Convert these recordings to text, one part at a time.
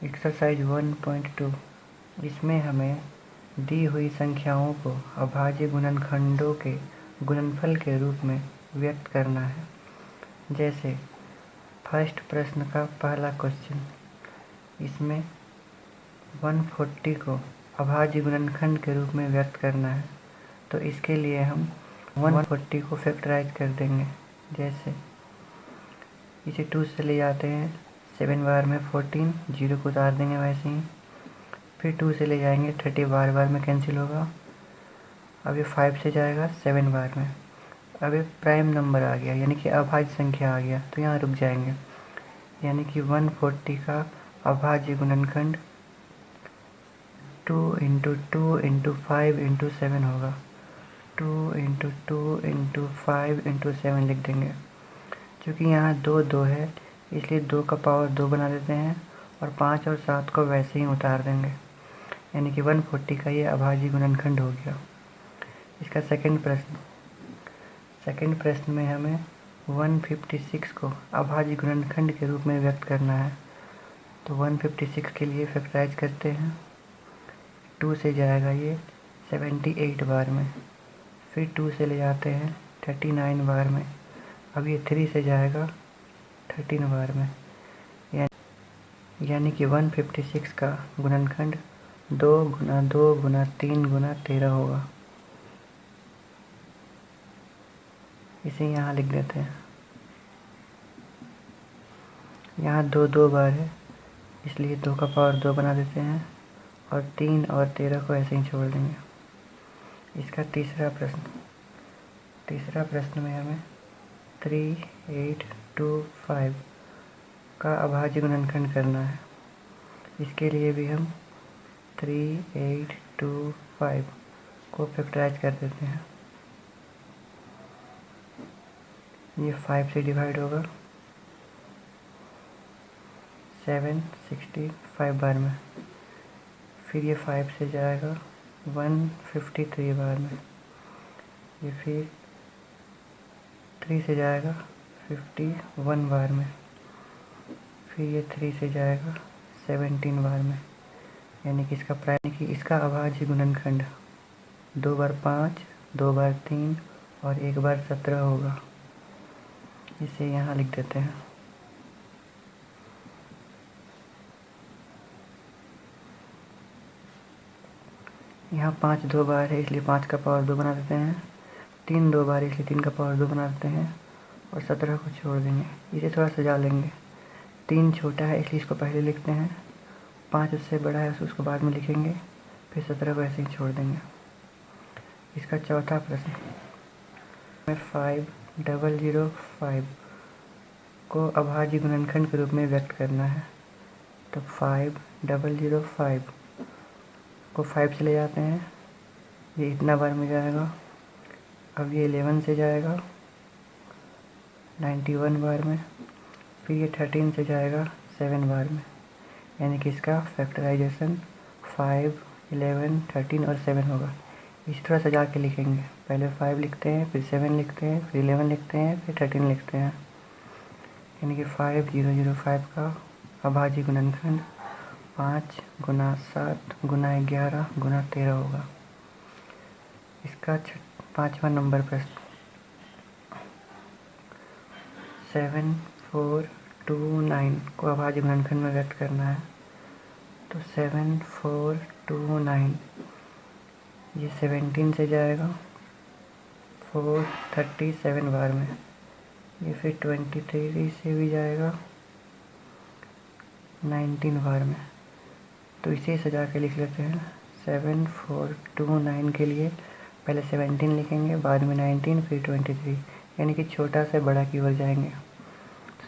Exercise 1.2 इसमें हमें दी हुई संख्याओं को अभाज्य गुणनखंडों के गुणनफल के रूप में व्यक्त करना है। जैसे फर्स्ट प्रश्न का पहला क्वेश्चन, इसमें 140 को अभाज्य गुणनखंड के रूप में व्यक्त करना है, तो इसके लिए हम 140 को फैक्टराइज कर देंगे। जैसे इसे 2 से ले जाते हैं, 7 बार में 14, 0 को उतार देंगे वैसे ही। फिर 2 से ले जाएंगे, 30 बार बार में कैंसिल होगा। अब ये 5 से जाएगा 7 बार में। अब ये प्राइम नंबर आ गया, यानी कि अभाज्य संख्या आ गया, तो यहाँ रुक जाएंगे। यानी कि 140 का अभाज्य गुणनखंड 2 × 2 × 5 × 7 होगा। 2 × 2 × 5 × 7 लिख देंगे। क्योंकि यहाँ 2 2 है, इसलिए 2 का पावर 2 बना देते हैं और 5 और 7 को वैसे ही उतार देंगे। यानी कि 140 का ये अभाज्य गुणनखंड हो गया। इसका सेकंड प्रश्न में हमें 156 को अभाज्य गुणनखंड के रूप में व्यक्त करना है। तो 156 के लिए फैक्टराइज करते हैं। 2 से जाएगा ये 78 बार में, फिर 2 से ले जाते हैं 39 बार में। अब ये 3 से जाएगा 13 बार में। यानी कि 156 का गुणनखंड 2 × 2 × 3 × 13 होगा। इसे यहाँ लिख देते हैं। यहाँ 2 2 बार है, इसलिए 2 का पावर 2 बना देते हैं और 3 और 13 को ऐसे ही छोड़ देंगे। इसका तीसरा प्रश्न में हमें 3 8 2 5 का अभाज्य गुणनखंड करना है। इसके लिए भी हम 3 8 2 5 को फैक्टराइज कर देते हैं। ये 5 से डिवाइड होगा 765 बार में। फिर ये 5 से जाएगा 153 बार में। ये फिर 3 से जाएगा 51 बार में। फिर ये 3 से जाएगा 17 बार में। यानी कि इसका अभाज्य गुणनखंड 2 बार 5, 2 बार 3 और 1 बार 17 होगा। इसे यहाँ लिख देते हैं। यहाँ 5 2 बार है, इसलिए 5 का पावर 2 बना देते हैं। 3 2 बार, इसलिए 3 का पावर 2 बना देते हैं और 17 को छोड़ देंगे। इसे थोड़ा सजा लेंगे। 3 छोटा है, इसलिए इसको पहले लिखते हैं। 5 उससे बड़ा है, उसको बाद में लिखेंगे। फिर 17 को ऐसे ही छोड़ देंगे। इसका चौथा प्रश्न में 5005 को अभाज्य गुणनखंड के रूप में व्यक्त करना है। तो 5005 को 5 से ले जाते हैं, ये इतना बार में जाएगा। अब ये 11 से जाएगा 91 बार में। फिर ये 13 से जाएगा 7 बार में। यानी कि इसका फैक्टराइजेशन 5 11 13 और 7 होगा। इस तरह सजा के लिखेंगे। पहले 5 लिखते हैं, फिर 7 लिखते हैं, फिर 11 लिखते हैं, फिर 13 लिखते हैं। यानी कि 5005 का अभाज्य गुणनखंड 5 × 7 × 11 × 13 होगा। इसका 5वां नंबर प्रश्न 7429 को अभाज्य गुणनखंड में व्यक्त करना है। तो 7429 ये 17 से जाएगा 437 बार में। ये फिर 23 से भी जाएगा 19 बार में। तो इसे सजा के लिख लेते हैं। 7429 के लिए पहले 17 लिखेंगे, बाद में 19, फिर 23, यानी कि छोटा से बड़ा की ओर जाएंगे।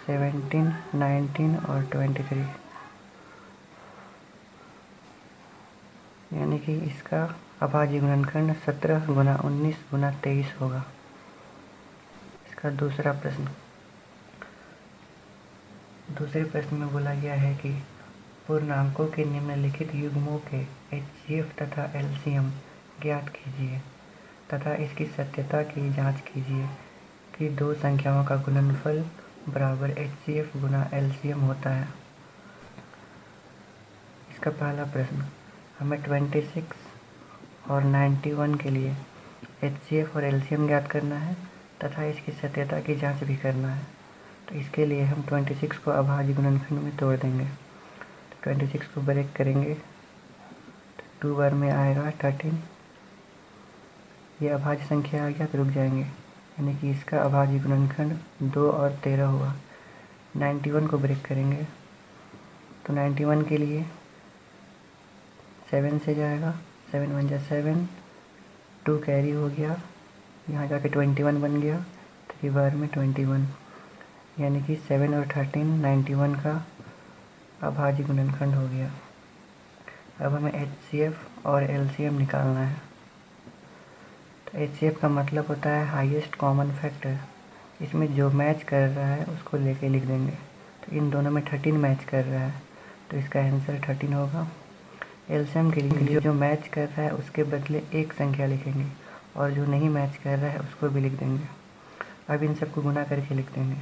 17 19 और 23, यानी कि इसका अभाज्य गुणनखंड 17 × 19 × 23 होगा। इसका दूसरे प्रश्न में बोला गया है कि पूर्णांकों के निम्नलिखित युग्मों के HCF तथा LCM ज्ञात कीजिए तथा इसकी सत्यता की जांच कीजिए कि दो संख्याओं का गुणनफल बराबर HCF × LCM होता है। इसका पहला प्रश्न, हमें 26 और 91 के लिए HCF और LCM ज्ञात करना है तथा इसकी सत्यता की जांच भी करना है। तो इसके लिए हम 26 को अभाज्य गुणनखंड में तोड़ देंगे। तो 26 को ब्रेक करेंगे तो 2 बार में आएगा 13। ये अभाज्य संख्या आ गया तो रुक जाएंगे, यानी कि इसका अभाज्य गुणनखंड 2 और 13 हुआ। 91 को ब्रेक करेंगे तो 91 के लिए 7 से जाएगा, 7 1 जा 7, 2 कैरी हो गया, यहाँ जाके 21 बन गया, 3 बार में 21, यानी कि 7 और 13 91 का अभाज्य गुणनखंड हो गया। अब हमें HCF और LCM निकालना है। तो HCF का मतलब होता है हाईएस्ट कॉमन फैक्टर। इसमें जो मैच कर रहा है उसको लेके लिख देंगे। तो इन दोनों में 13 मैच कर रहा है तो इसका आंसर 13 होगा। LCM के लिए जो मैच कर रहा है उसके बदले एक संख्या लिखेंगे और जो नहीं मैच कर रहा है उसको भी लिख देंगे। अब इन सबको गुना करके लिख देंगे।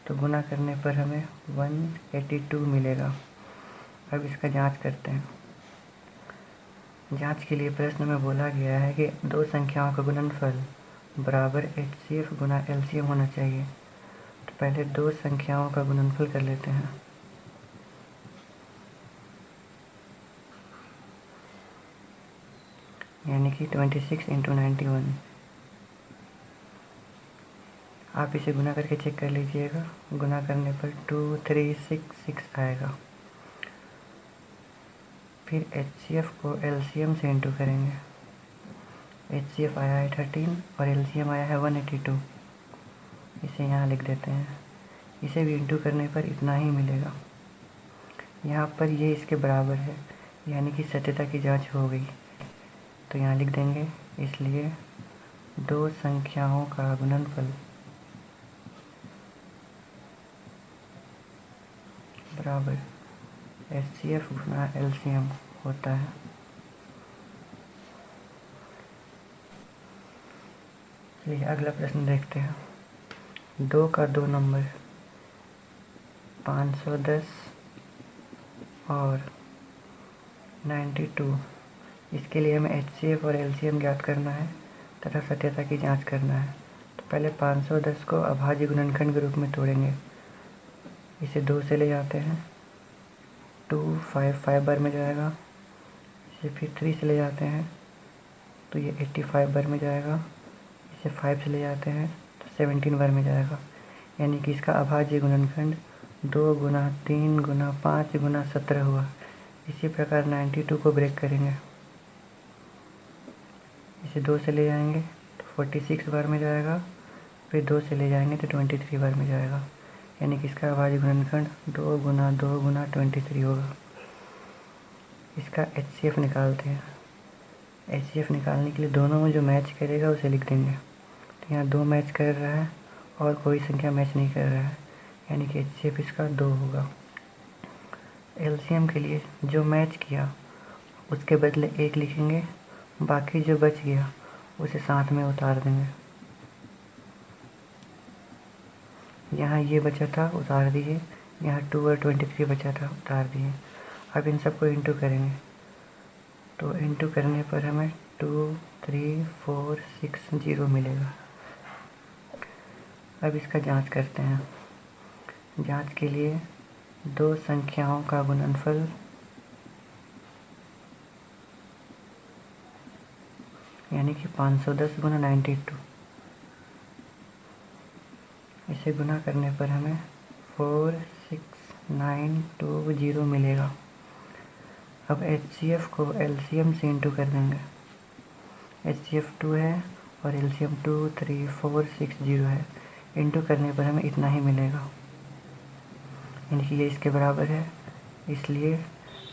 तो गुना करने पर हमें 182 मिलेगा। अब इसका जांच करते हैं। जांच के लिए प्रश्न में बोला गया है कि दो संख्याओं का गुणनफल बराबर HCF गुना LCM होना चाहिए। तो पहले दो संख्याओं का गुणनफल कर लेते हैं। यानी कि 26 × 91। आप इसे गुना करके चेक कर लीजिएगा। गुना करने पर 2366 आएगा। फिर HCF को LCM से इंटू करेंगे। HCF आया है 13 और LCM आया है 182। इसे यहाँ लिख देते हैं। इसे भी इंटू करने पर इतना ही मिलेगा। यहाँ पर ये इसके बराबर है, यानी कि सत्यता की जांच हो गई। तो यहाँ लिख देंगे, इसलिए दो संख्याओं का गुणनफल बराबर HCF गुना LCM होता है। चलिए अगला प्रश्न देखते हैं। 2 का 2 नंबर 510 और 92, इसके लिए हमें HCF और LCM ज्ञात करना है तथा सत्यता की जांच करना है। तो पहले 510 को अभाज्य गुणनखंड के रूप में तोड़ेंगे। इसे 2 से ले जाते हैं, 2 5 बार में जाएगा। इसे फिर 3 से ले जाते हैं तो ये 85 बार में जाएगा। इसे 5 से ले जाते हैं तो 17 बार में जाएगा, यानी कि इसका अभाज्य गुणनखंड 2 गुना 3 गुना 5 गुना 17 हुआ। इसी प्रकार 92 को ब्रेक करेंगे। इसे 2 से ले जाएंगे तो 46 बार में जाएगा, फिर 2 से ले जाएंगे तो 23 बार में जाएगा, यानी कि इसका अभाज्य गुणनखंड 2 गुना 2 गुना 23 होगा। इसका HCF निकालते हैं। HCF निकालने के लिए दोनों में जो मैच करेगा उसे लिख देंगे। तो यहाँ 2 मैच कर रहा है और कोई संख्या मैच नहीं कर रहा है, यानी कि HCF इसका 2 होगा। LCM के लिए जो मैच किया उसके बदले 1 लिखेंगे, बाकी जो बच गया उसे साथ में उतार देंगे। यहाँ ये बचा था उतार दिए, यहाँ 2 और 23 बचा था उतार दिए। अब इन सबको इंटू करेंगे। तो इंटू करने पर हमें 23460 मिलेगा। अब इसका जांच करते हैं। जांच के लिए दो संख्याओं का गुणनफल यानी कि 510 गुना 92, इसे गुना करने पर हमें 46920 मिलेगा। अब HCF को LCM से इंटू कर देंगे। HCF 2 है और LCM 23460 है। इंटू करने पर हमें इतना ही मिलेगा, यानी कि ये इसके बराबर है, इसलिए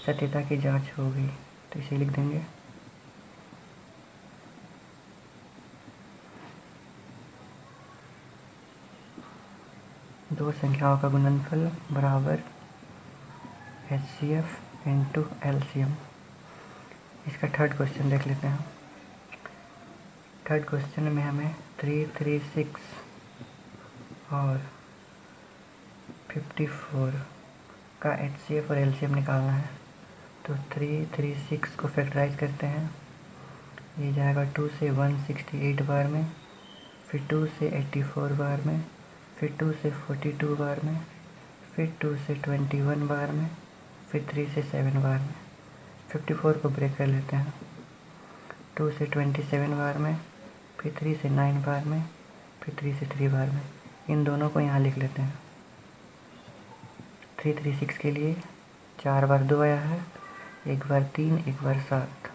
सत्यता की जांच हो गई। तो इसे लिख देंगे। दो संख्याओं का गुणनफल बराबर HCF इंटू LCM। इसका थर्ड क्वेश्चन देख लेते हैं। थर्ड क्वेश्चन में हमें 336 और 54 का HCF और LCM निकालना है। तो 336 को फैक्टराइज करते हैं, ये जाएगा 2 से 168 बार में, फिर 2 से 84 बार में, फिर 2 से 42 बार में, फिर 2 से 21 बार में, फिर 3 से 7 बार में। 54 को ब्रेक कर लेते हैं, 2 से 27 बार में, फिर 3 से 9 बार में, फिर 3 से 3 बार में। इन दोनों को यहाँ लिख लेते हैं। 336 के लिए 4 बार 2 आया है, एक बार 3, एक बार 7,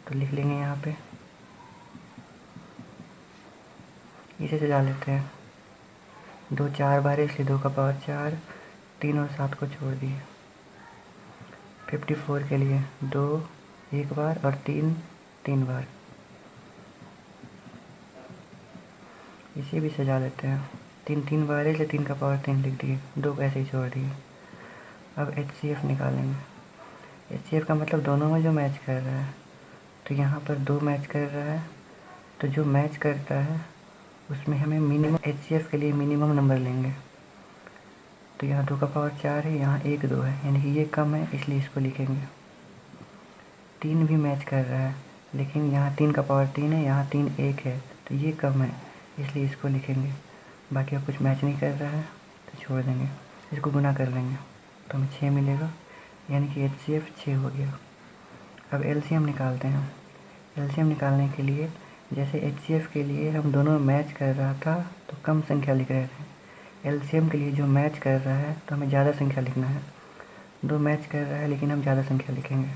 तो लिख लेंगे यहाँ पे। इसे सजा लेते हैं, 2 4 बार है इसलिए 2 का पावर 4, 3 और 7 को छोड़ दिए। 54 के लिए 2 एक बार और 3 3 बार, इसे भी सजा लेते हैं। 3 3 बार है इसलिए 3 का पावर 3 लिख दिए, 2 को ऐसे ही छोड़ दिए। अब HCF निकालेंगे। HCF का मतलब दोनों में जो मैच कर रहा है, तो यहाँ पर 2 मैच कर रहा है, तो जो मैच करता है उसमें हमें मिनिमम HCF के लिए मिनिमम नंबर लेंगे। तो यहाँ 2 का पावर 4 है, यहाँ 1 2 है, यानी कि ये कम है इसलिए इसको लिखेंगे। 3 भी मैच कर रहा है, लेकिन यहाँ 3 का पावर 3 है, यहाँ 3 1 है, तो ये कम है इसलिए इसको लिखेंगे। बाकी अब कुछ मैच नहीं कर रहा है तो छोड़ देंगे, इसको गुना कर लेंगे तो हमें 6 मिलेगा, यानी कि HCF 6 हो गया। अब LCM निकालते हैं। LCM निकालने के लिए जैसे HCF के लिए हम दोनों मैच कर रहा था तो कम संख्या लिख रहे थे, LCM के लिए जो मैच कर रहा है तो हमें ज़्यादा संख्या लिखना है। 2 मैच कर रहा है लेकिन हम ज़्यादा संख्या लिखेंगे,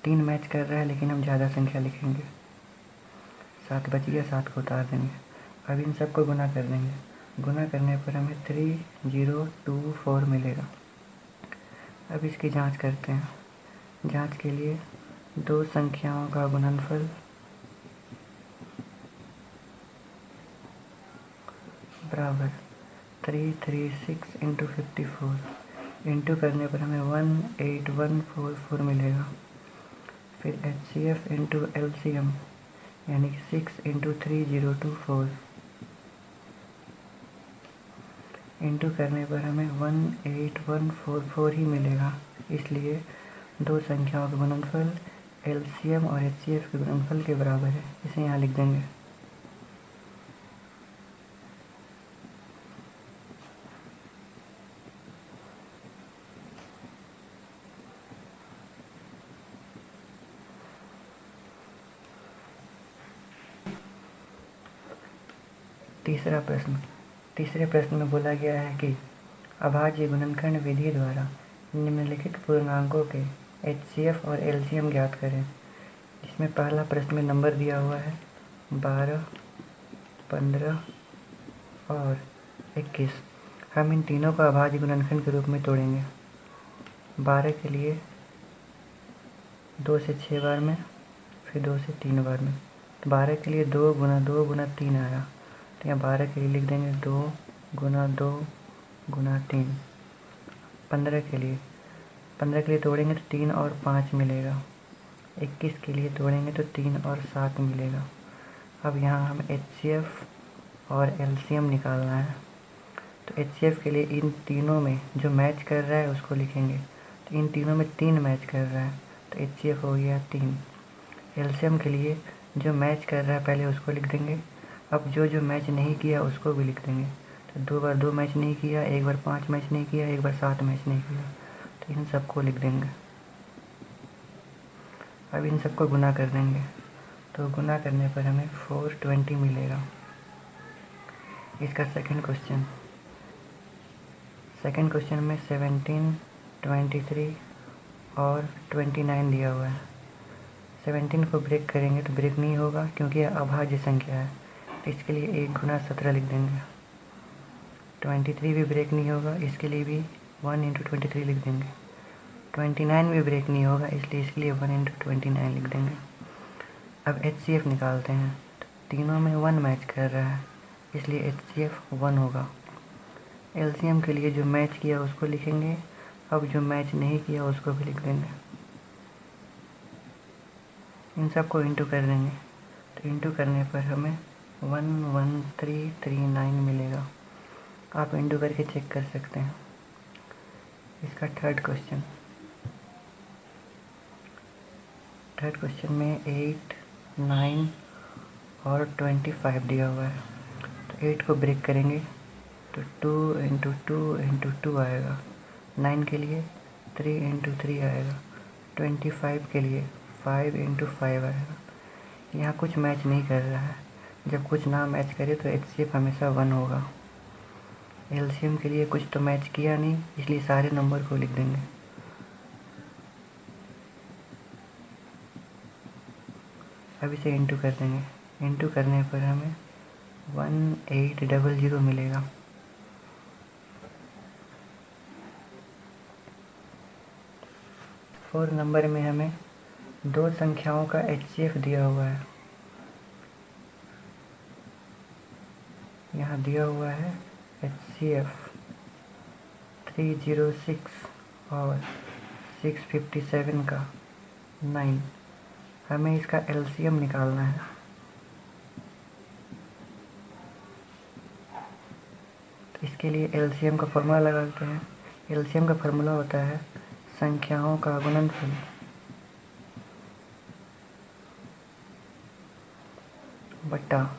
3 मैच कर रहा है लेकिन हम ज़्यादा संख्या लिखेंगे। 7 बच गया, 7 को उतार देंगे। अब इन सबको गुना कर देंगे, गुना करने पर हमें 3024 मिलेगा। अब इसकी जांच करते हैं। जांच के लिए 2 संख्याओं का गुणनफल बराबर 336 इंटू 54 इंटू करने पर हमें 18144 मिलेगा। फिर HCF इंटू LCM यानी कि 6 इंटू 3024 इंटू करने पर हमें 18144 ही मिलेगा। इसलिए 2 संख्याओं का गुणनफल LCM और HCF के गुणनफल के बराबर है। इसे यहाँ लिख देंगे। तीसरा प्रश्न। तीसरे प्रश्न में बोला गया है कि अभाज्य गुणनखंड विधि द्वारा निम्नलिखित पूर्णांकों के HCF और LCM ज्ञात करें। जिसमें पहला प्रश्न में नंबर दिया हुआ है 12, 15 और 21। हम इन तीनों को अभाज्य गुणनखंड के रूप में तोड़ेंगे। 12 के लिए 2 से 6 बार में, फिर 2 से 3 बार में। तो 12 के लिए 2 गुना 3 आया, तो यहाँ 12 के लिए लिख देंगे 2 गुना 2 गुना 3। 15 के लिए तोड़ेंगे तो 3 और 5 मिलेगा। 21 के लिए तोड़ेंगे तो 3 और 7 मिलेगा। अब यहाँ हम HCF और LCM निकालना है। तो HCF के लिए इन तीनों में जो मैच कर रहा है उसको लिखेंगे। तो इन तीनों में 3 मैच कर रहा है तो HCF हो गया 3। LCM के लिए जो मैच कर रहा है पहले उसको लिख देंगे। अब जो मैच नहीं किया उसको भी लिख देंगे। तो 2 बार 2 मैच नहीं किया, 1 बार 5 मैच नहीं किया, 1 बार 7 मैच नहीं किया, तो इन सबको लिख देंगे। अब इन सबको गुना कर देंगे, तो गुना करने पर हमें 420 मिलेगा। इसका सेकंड क्वेश्चन में 17, 23 और 29 दिया हुआ है। 17 को ब्रेक करेंगे तो ब्रेक नहीं होगा क्योंकि यह अभाज्य संख्या है, तो इसके लिए 1 गुना 17 लिख देंगे। 23 भी ब्रेक नहीं होगा, इसके लिए भी 1 इंटू 23 लिख देंगे। 29 भी ब्रेक नहीं होगा, इसलिए इसके लिए 1 इंटू 29 लिख देंगे। अब HCF निकालते हैं, तो तीनों में 1 मैच कर रहा है, इसलिए HCF 1 होगा। LCM के लिए जो मैच किया उसको लिखेंगे, अब जो मैच नहीं किया उसको भी लिख देंगे। इन सबको इंटू कर देंगे, तो इंटू करने पर हमें 11339 मिलेगा। आप इंटू करके चेक कर सकते हैं। इसका थर्ड क्वेश्चन में 8, 9 और 25 दिया हुआ है। तो 8 को ब्रेक करेंगे तो 2 इंटू 2 इंटू 2 आएगा। 9 के लिए 3 इंटू 3 आएगा। 25 के लिए 5 इंटू 5 आएगा। यहाँ कुछ मैच नहीं कर रहा है। जब कुछ ना मैच करे तो HCF हमेशा 1 होगा। LCM के लिए कुछ तो मैच किया नहीं, इसलिए सारे नंबर को लिख देंगे। अब इसे इंटू कर देंगे। इंटू करने पर हमें 1800 मिलेगा। फोर नंबर में हमें दो संख्याओं का HCF दिया हुआ है। यहाँ दिया हुआ है HCF 306 और 657 का 9। हमें इसका LCM निकालना है। तो इसके लिए LCM का फॉर्मूला लगाते हैं। LCM का फॉर्मूला होता है संख्याओं का गुणनफल बटा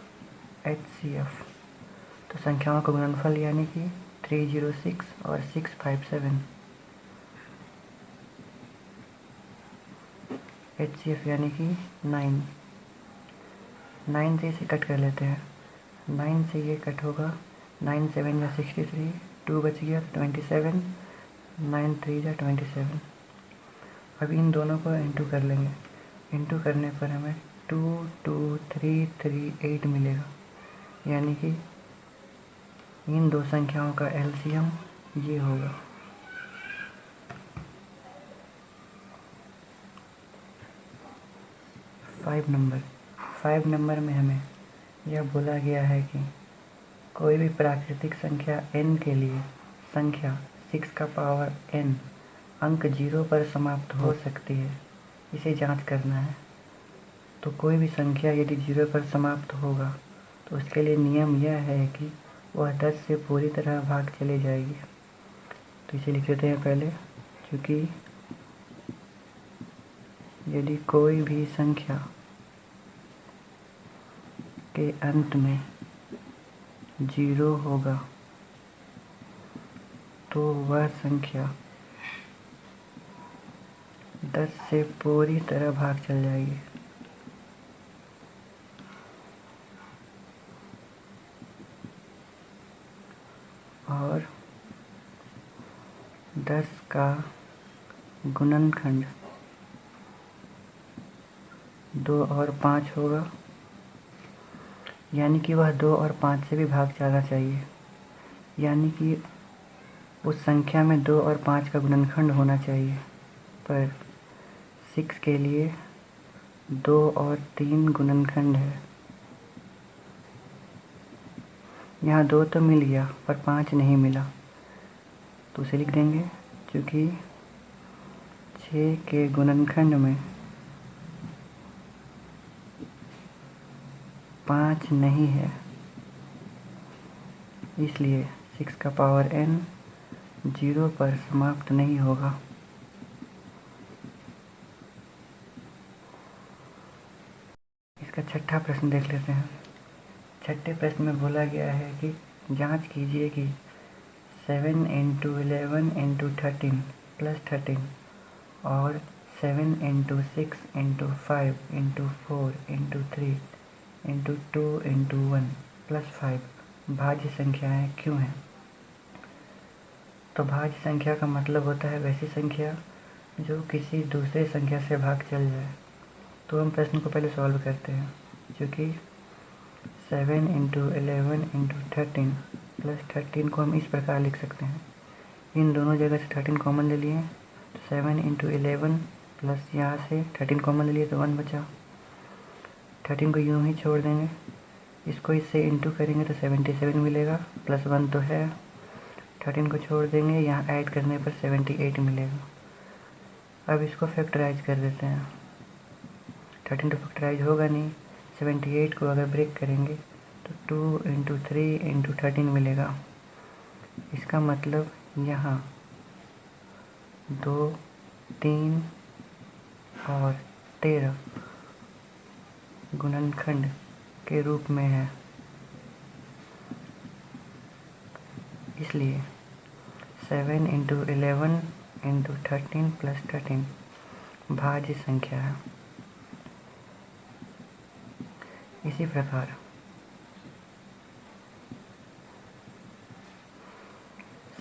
HCF। तो संख्याओं का गुणनफल यानी कि 306 और 657। HCF यानी कि 9। 9 से इसे कट कर लेते हैं। 9 से ये कट होगा। 9 7 या 63, 2 बच गया तो 27, 9 3 या 27। अब इन दोनों को इंटू कर लेंगे। इंटू करने पर हमें 22338 मिलेगा। यानी कि इन दो संख्याओं का LCM ये होगा। फाइव नंबर में हमें यह बोला गया है कि कोई भी प्राकृतिक संख्या n के लिए संख्या 6 का पावर n अंक 0 पर समाप्त हो सकती है, इसे जांच करना है। तो कोई भी संख्या यदि 0 पर समाप्त होगा तो उसके लिए नियम यह है कि वह 10 से पूरी तरह भाग चले जाएगी। तो इसे लिख देते हैं पहले, क्योंकि यदि कोई भी संख्या के अंत में 0 होगा तो वह संख्या 10 से पूरी तरह भाग चल जाएगी। और 10 का गुणनखंड 2 और 5 होगा, यानी कि वह 2 और 5 से भी भाग जाना चाहिए। यानी कि उस संख्या में 2 और 5 का गुणनखंड होना चाहिए। पर 6 के लिए 2 और 3 गुणनखंड है। यहाँ 2 तो मिल गया पर 5 नहीं मिला, तो उसे लिख देंगे। क्योंकि 6 के गुणनखंड में 5 नहीं है, इसलिए 6 का पावर n 0 पर समाप्त नहीं होगा। इसका छठा प्रश्न देख लेते हैं। छठे प्रश्न में बोला गया है कि जांच कीजिए कि 7 इंटू 11 इंटू 13 प्लस 13 और 7 into 6 into 5 into 4 into 3 into 2 into 1 plus 5 भाज्य संख्याएं क्यों हैं। तो भाज्य संख्या का मतलब होता है वैसी संख्या जो किसी दूसरे संख्या से भाग चल जाए। तो हम प्रश्न को पहले सॉल्व करते हैं। क्योंकि 7 इंटू 11 इंटू 13 प्लस 13 को हम इस प्रकार लिख सकते हैं। इन दोनों जगह से 13 कॉमन ले लिए, तो 7 इंटू 11 प्लस यहाँ से 13 कॉमन ले लिए तो 1 बचा। 13 को यूँ ही छोड़ देंगे, इसको इससे इंटू करेंगे तो 77 मिलेगा, प्लस 1 तो है। 13 को छोड़ देंगे, यहाँ ऐड करने पर 78 मिलेगा। अब इसको फैक्टराइज कर देते हैं। 13 तो फैक्टराइज होगा नहीं। 78 को अगर ब्रेक करेंगे तो 2 इंटू 3 इंटू 13 मिलेगा। इसका मतलब यहाँ 2, 3 और 13 गुणनखंड के रूप में है। इसलिए 7 × 11 × 13 + 13 भाज्य संख्या है। इसी प्रकार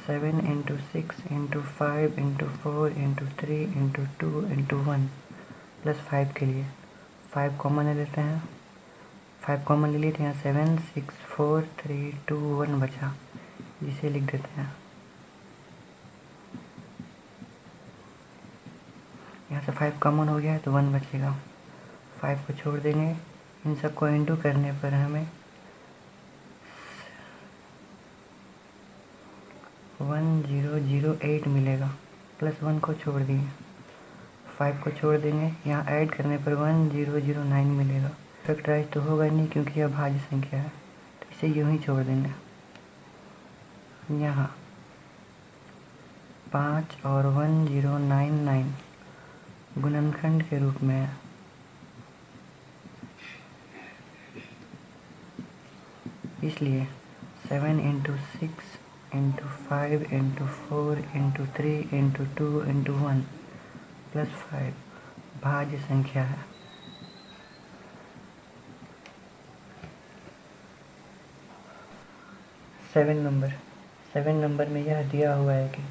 7 × 6 × 5 × 4 × 3 × 2 × 1 + 5 के लिए 5 कॉमन ले लेते हैं। 5 कॉमन ले लिए तो यहाँ 7, 6, 4, 3, 2, 1 बचा, जिसे लिख देते हैं। यहाँ से 5 कॉमन हो गया है तो 1 बचेगा। 5 को छोड़ देंगे। इन सबको इंटू करने पर हमें 1008 मिलेगा। +1 को छोड़ दिए। 5 को छोड़ देंगे। यहाँ ऐड करने पर 1009 मिलेगा। फैक्टराइज तो होगा नहीं क्योंकि यह भाज्य संख्या है, तो इसे यूं ही छोड़ देंगे। यहाँ 5 और 1099 गुणनखंड के रूप में है। इसलिए 7 × 6 × 5 × 4 × 3 × 2 × 1 + 5 भाज्य संख्या है। 7 नंबर में यह दिया हुआ है कि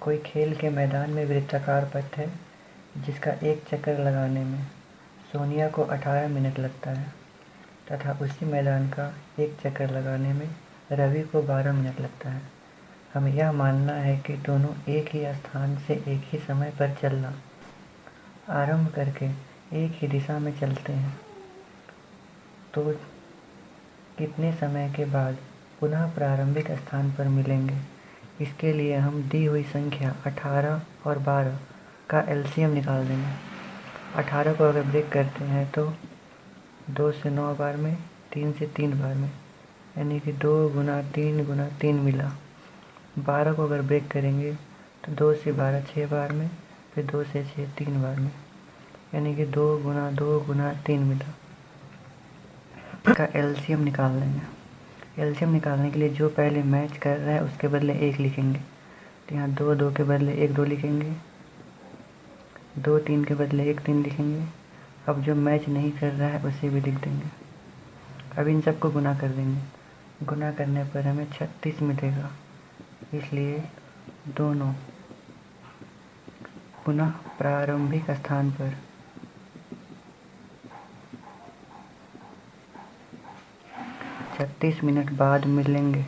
कोई खेल के मैदान में वृत्ताकार पथ है जिसका एक चक्कर लगाने में सोनिया को 18 मिनट लगता है तथा उसी मैदान का एक चक्कर लगाने में रवि को 12 मिनट लगता है। हमें यह मानना है कि दोनों एक ही स्थान से एक ही समय पर चलना आरंभ करके एक ही दिशा में चलते हैं, तो कितने समय के बाद पुनः प्रारंभिक स्थान पर मिलेंगे। इसके लिए हम दी हुई संख्या 18 और 12 का एलसीएम निकाल देंगे। 18 को अगर ब्रेक करते हैं तो 2 से 9 बार में, 3 से 3 बार में, यानी कि 2 × 3 × 3 मिला। 12 को अगर ब्रेक करेंगे तो 2 से 12 6 बार में, फिर 2 से 6 3 बार में, यानी कि 2 × 2 × 3 मिला। इसका एलसीएम निकाल लेंगे। एलसीएम निकालने के लिए जो पहले मैच कर रहा है उसके बदले 1 लिखेंगे, तो यहाँ 2 2 के बदले 1 2 लिखेंगे, 2 3 के बदले 1 3 लिखेंगे। अब जो मैच नहीं कर रहा है उसे भी लिख देंगे। अब इन सबको गुना कर देंगे। गुना करने पर हमें 36 मिलेगा। इसलिए दोनों पुनः प्रारंभिक स्थान पर 36 मिनट बाद मिलेंगे।